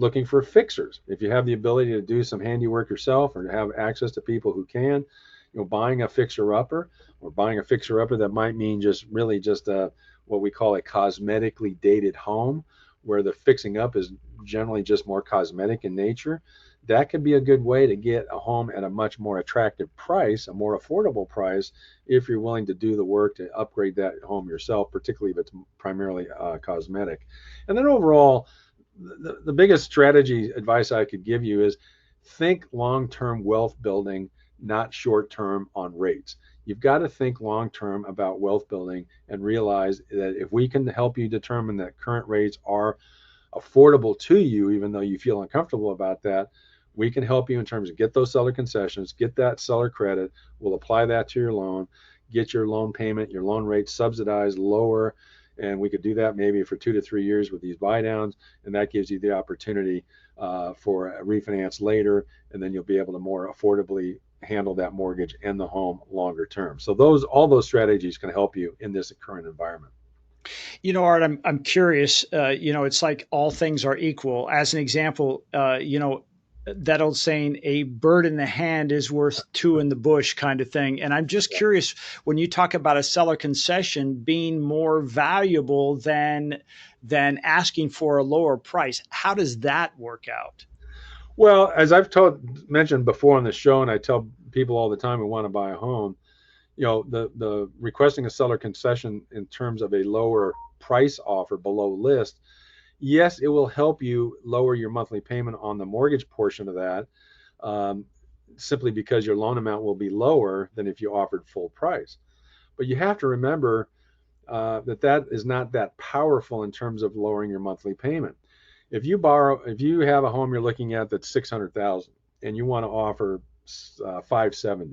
looking for fixers. If you have the ability to do some handiwork yourself or to have access to people who can, buying a fixer-upper or buying a fixer-upper that might mean just really just what we call a cosmetically dated home, where the fixing up is generally just more cosmetic in nature. That could be a good way to get a home at a much more attractive price, a more affordable price, if you're willing to do the work to upgrade that home yourself, particularly if it's primarily cosmetic. And then overall, the biggest strategy advice I could give you is think long-term wealth building, not short-term on rates. You've got to think long-term about wealth building and realize that if we can help you determine that current rates are affordable to you, even though you feel uncomfortable about that, we can help you in terms of get those seller concessions, get that seller credit. We'll apply that to your loan, get your loan payment, your loan rate subsidized lower. And we could do that maybe for 2 to 3 years with these buy downs. And that gives you the opportunity for a refinance later. And then you'll be able to more affordably handle that mortgage and the home longer term. So all those strategies can help you in this current environment. Art, I'm curious. It's like all things are equal. As an example, that old saying, "A bird in the hand is worth two in the bush," kind of thing. And I'm just curious, when you talk about a seller concession being more valuable than asking for a lower price, how does that work out? Well, as mentioned before on the show, and I tell people all the time who want to buy a home, the requesting a seller concession in terms of a lower price offer below list, yes, it will help you lower your monthly payment on the mortgage portion of that, um, simply because your loan amount will be lower than if you offered full price. But you have to remember that is not that powerful in terms of lowering your monthly payment. If you have a home you're looking at that's 600,000 and you want to offer 570,